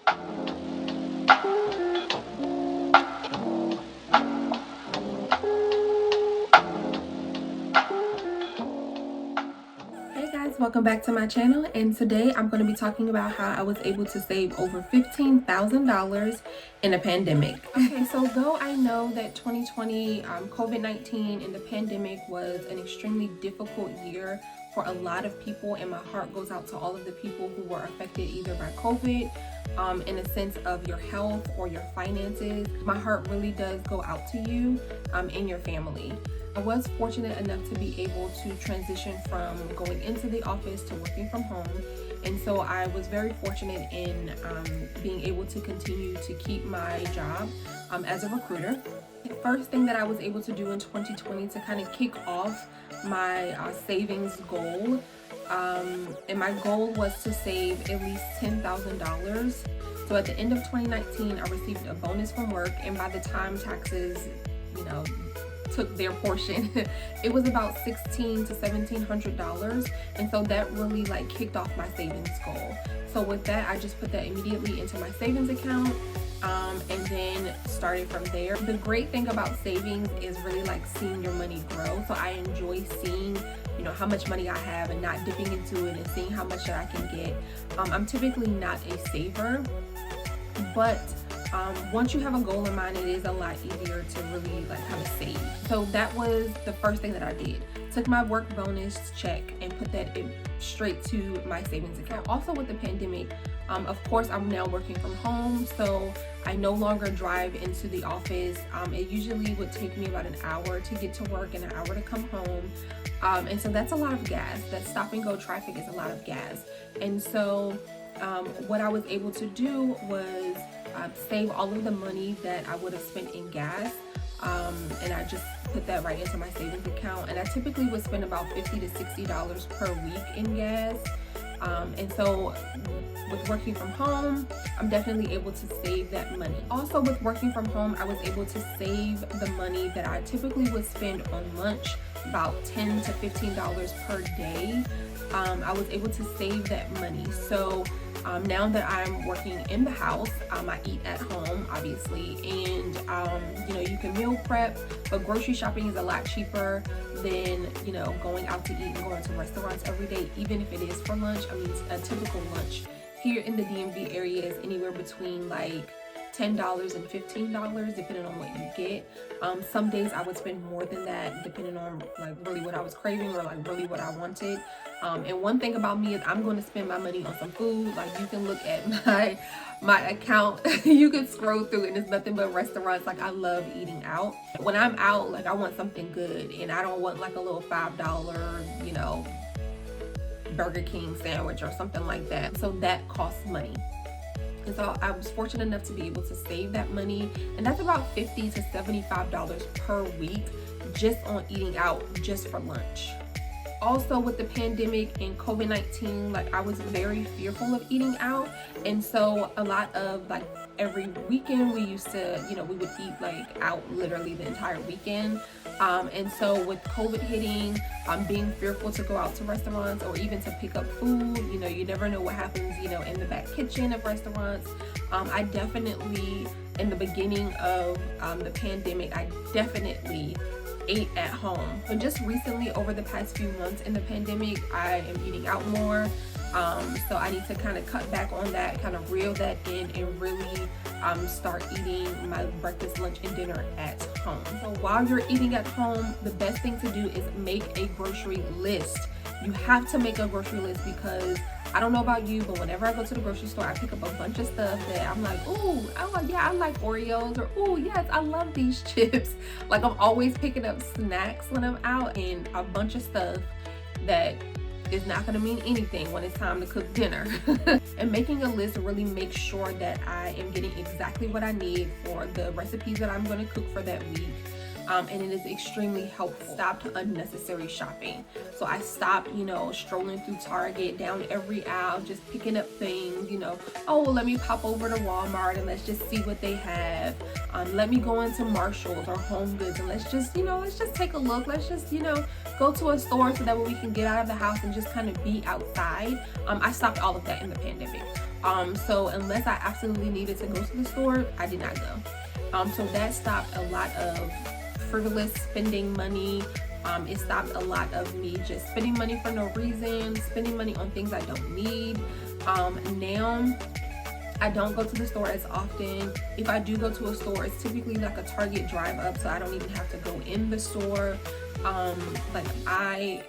Hey guys, welcome back to my channel, and today I'm going to be talking about how I was able to save over $15,000 in a pandemic. Okay, so though I know that 2020 COVID-19 and the pandemic was an extremely difficult year for a lot of people, and my heart goes out to all of the people who were affected either by COVID in a sense of your health or your finances. My heart really does go out to you and your family. I was fortunate enough to be able to transition from going into the office to working from home, and so I was very fortunate in being able to continue to keep my job as a recruiter. The first thing that I was able to do in 2020 to kind of kick off my savings goal, and my goal was to save at least $10,000. So at the end of 2019, I received a bonus from work, and by the time taxes, took their portion, it was about $1,600 to $1,700, and so that really kicked off my savings goal. So with that, I just put that immediately into my savings account, and then started from there. The great thing about savings is really seeing your money grow. So I enjoy seeing how much money I have and not dipping into it and seeing how much that I can get. I'm typically not a saver, but once you have a goal in mind, it is a lot easier to really kind of save. So that was the first thing that I did. Took my work bonus check and put that straight to my savings account. Also with the pandemic, of course, I'm now working from home, so I no longer drive into the office. It usually would take me about an hour to get to work and an hour to come home. And so that's a lot of gas. That stop and go traffic is a lot of gas. And so what I was able to do was save all of the money that I would have spent in gas, and I just put that right into my savings account. And I typically would spend about $50 to $60 per week in gas, and so with working from home, I'm definitely able to save that money. Also with working from home, I was able to save the money that I typically would spend on lunch, about $10 to $15 per day. I was able to save that money. So now that I'm working in the house, I eat at home, obviously, and you can meal prep, but grocery shopping is a lot cheaper than going out to eat and going to restaurants every day, even if it is for lunch. I mean, a typical lunch here in the DMV area is anywhere between $10 and $15, depending on what you get. Some days I would spend more than that, depending on really what I was craving or really what I wanted. And one thing about me is I'm going to spend my money on some food. You can look at my account, you can scroll through and it's nothing but restaurants. I love eating out. When I'm out, I want something good, and I don't want a little $5, Burger King sandwich or something like that. So that costs money. And so I was fortunate enough to be able to save that money, and that's about $50 to $75 per week just on eating out just for lunch. Also with the pandemic and COVID-19, I was very fearful of eating out, and so a lot of every weekend we used to, we would eat out literally the entire weekend. And so with COVID hitting, being fearful to go out to restaurants or even to pick up food, you never know what happens, in the back kitchen of restaurants. I definitely, in the beginning of the pandemic, I definitely ate at home. But just recently, over the past few months in the pandemic, I am eating out more. So I need to kind of cut back on that, kind of reel that in, and really start eating my breakfast, lunch, and dinner at home. So while you're eating at home, the best thing to do is make a grocery list. You have to make a grocery list, because I don't know about you, but whenever I go to the grocery store, I pick up a bunch of stuff that I'm like, oh yeah, I like Oreos, or oh yes, I love these chips. I'm always picking up snacks when I'm out, and a bunch of stuff that is not going to mean anything when it's time to cook dinner. And making a list really makes sure that I am getting exactly what I need for the recipes that I'm going to cook for that week. And it is extremely helpful. Stopped unnecessary shopping. So I stopped, strolling through Target down every aisle, just picking up things, oh, well, let me pop over to Walmart and let's just see what they have. Let me go into Marshalls or Home Goods and let's just take a look. Let's just, go to a store so that way we can get out of the house and just kind of be outside. I stopped all of that in the pandemic. So unless I absolutely needed to go to the store, I did not go. So that stopped a lot of frivolous spending money. It stopped a lot of me just spending money for no reason, spending money on things I don't need. Now I don't go to the store as often. If I do go to a store, it's typically like a Target drive up, so I don't even have to go in the store. Like I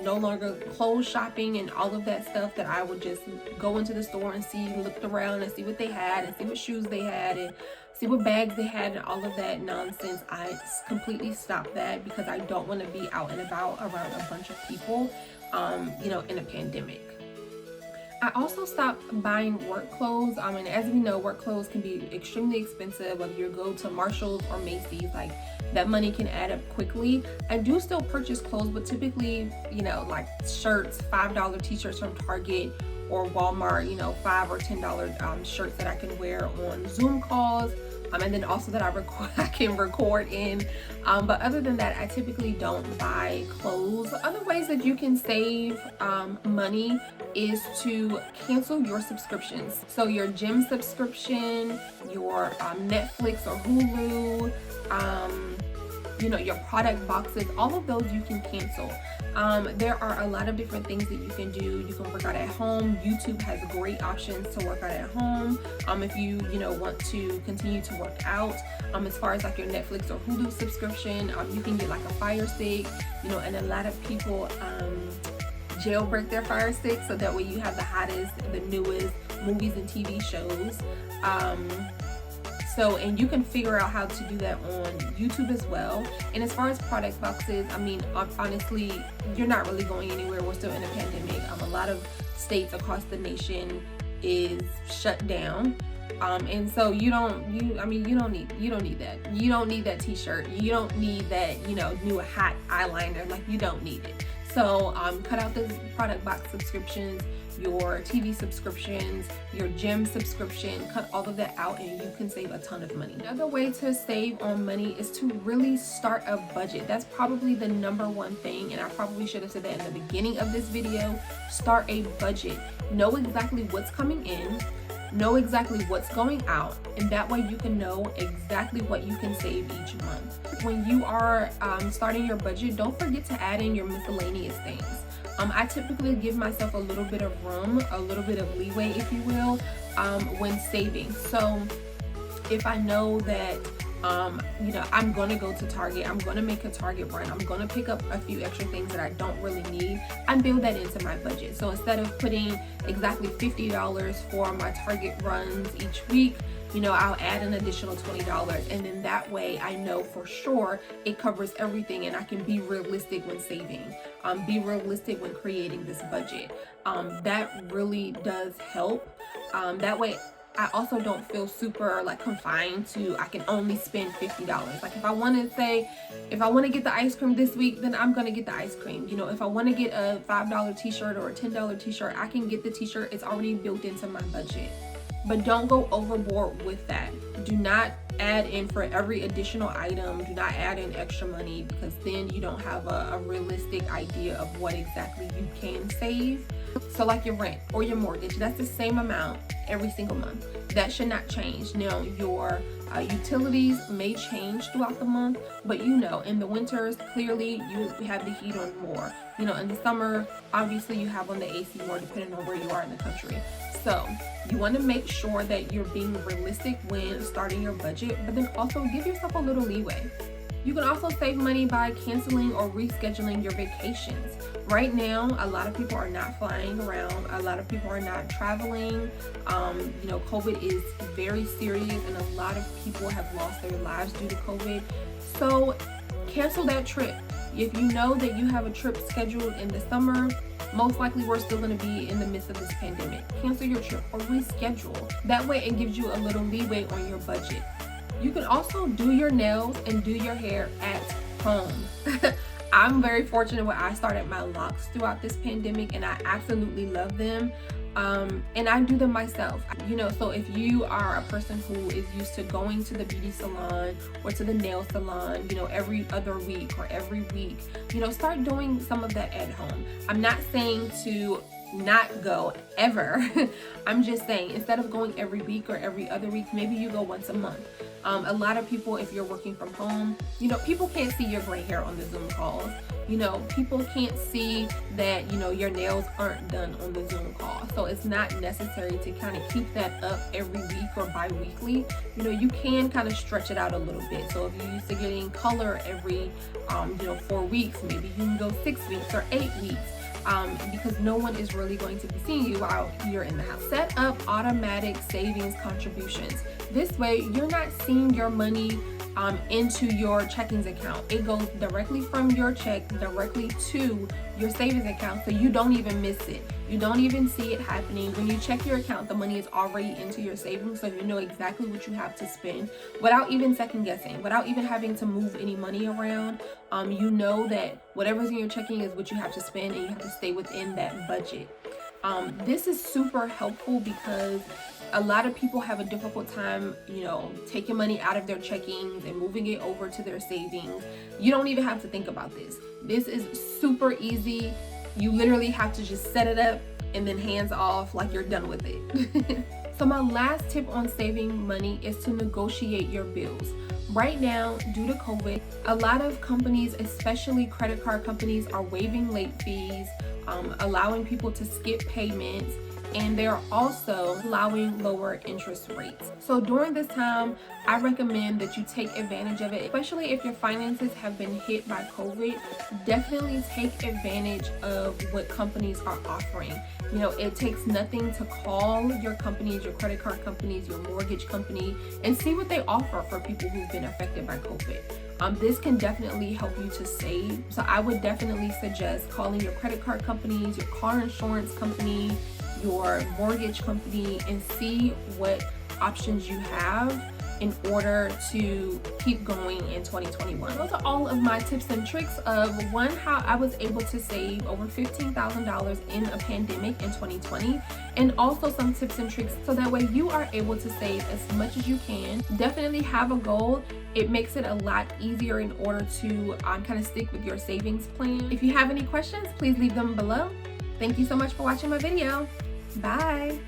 no longer clothes shopping and all of that stuff that I would just go into the store and see, looked around and see what they had and see what shoes they had and see what bags they had and all of that nonsense. I completely stopped that because I don't want to be out and about around a bunch of people, in a pandemic. I also stopped buying work clothes. And as we know, work clothes can be extremely expensive. Whether you go to Marshalls or Macy's, like that money can add up quickly. I do still purchase clothes, but typically, like shirts, $5 t-shirts from Target or Walmart, $5 or $10 shirts that I can wear on Zoom calls. And then also that I can record in. But other than that, I typically don't buy clothes. Other ways that you can save money is to cancel your subscriptions. So your gym subscription, your Netflix or Hulu, your product boxes, all of those you can cancel. There are a lot of different things that you can do. You can work out at home. YouTube has great options to work out at home. If you want to continue to work out. As far as like your Netflix or Hulu subscription, you can get like a Fire Stick, and a lot of people jailbreak their Fire Stick so that way you have the hottest, the newest movies and TV shows. And you can figure out how to do that on YouTube as well. And as far as product boxes, honestly, you're not really going anywhere. We're still in a pandemic. A lot of states across the nation is shut down. And so you don't need that. You don't need that t-shirt. You don't need that, new hot eyeliner. Like, you don't need it. So cut out the product box subscriptions, your TV subscriptions, your gym subscription, cut all of that out and you can save a ton of money. Another way to save on money is to really start a budget. That's probably the number one thing, and I probably should have said that in the beginning of this video. Start a budget. Know exactly what's coming in, know exactly what's going out, and that way you can know exactly what you can save each month. When you are starting your budget, don't forget to add in your miscellaneous things. I typically give myself a little bit of room, a little bit of leeway, if you will, when saving. So if I know that I'm going to go to Target, I'm going to make a Target run, I'm going to pick up a few extra things that I don't really need, I build that into my budget. So instead of putting exactly $50 for my Target runs each week, I'll add an additional $20, and then that way I know for sure it covers everything and I can be realistic when saving, be realistic when creating this budget. That really does help. That way I also don't feel super like confined to I can only spend $50. Like if I want to get the ice cream this week, then I'm going to get the ice cream. If I want to get a $5 t-shirt or a $10 t-shirt, I can get the t-shirt. It's already built into my budget. But don't go overboard with that. Do not add in for every additional item. Do not add in extra money, because then you don't have a realistic idea of what exactly you can save. So like your rent or your mortgage, that's the same amount every single month. That should not change. Now your utilities may change throughout the month, but in the winters, clearly you have the heat on more. In the summer, obviously you have on the AC more, depending on where you are in the country. So you want to make sure that you're being realistic when starting your budget, but then also give yourself a little leeway. You can also save money by canceling or rescheduling your vacations. Right now, a lot of people are not flying around. A lot of people are not traveling. COVID is very serious and a lot of people have lost their lives due to COVID. So cancel that trip. If you know that you have a trip scheduled in the summer, most likely we're still going to be in the midst of this pandemic. Cancel your trip or reschedule. That way it gives you a little leeway on your budget. You can also do your nails and do your hair at home. I'm very fortunate where I started my locks throughout this pandemic and I absolutely love them. And I do them myself. So if you are a person who is used to going to the beauty salon or to the nail salon, every other week or every week, start doing some of that at home. I'm not saying to not go ever. I'm just saying, instead of going every week or every other week, maybe you go once a month. A lot of people, if you're working from home, you know, people can't see your gray hair on the Zoom calls. You know, people can't see that, you know, your nails aren't done on the Zoom call. So it's not necessary to kind of keep that up every week or bi-weekly. You know, you can kind of stretch it out a little bit. So if you're used to getting color every, 4 weeks, maybe you can go 6 weeks or 8 weeks. Because no one is really going to be seeing you while you're in the house. Set up automatic savings contributions. This way, you're not seeing your money into your checkings account. It goes directly from your check directly to your savings account, so you don't even miss it. You don't even see it happening. When you check your account, the money is already into your savings, so you know exactly what you have to spend without even second guessing, without even having to move any money around. You know that whatever's in your checking is what you have to spend, and you have to stay within that budget. This is super helpful because a lot of people have a difficult time, you know, taking money out of their checkings and moving it over to their savings. You don't even have to think about this. This is super easy. You literally have to just set it up and then hands off like you're done with it. So my last tip on saving money is to negotiate your bills. Right now, due to COVID, a lot of companies, especially credit card companies, are waiving late fees, allowing people to skip payments, and they're also allowing lower interest rates. So during this time, I recommend that you take advantage of it, especially if your finances have been hit by COVID. Definitely take advantage of what companies are offering. You know, it takes nothing to call your companies, your credit card companies, your mortgage company, and see what they offer for people who've been affected by COVID. This can definitely help you to save. So I would definitely suggest calling your credit card companies, your car insurance company, your mortgage company, and see what options you have in order to keep going in 2021. Those are all of my tips and tricks of how I was able to save over $15,000 in a pandemic in 2020, and also some tips and tricks so that way you are able to save as much as you can. Definitely have a goal. It makes it a lot easier in order to kind of stick with your savings plan. If you have any questions, please leave them below. Thank you so much for watching my video. Bye.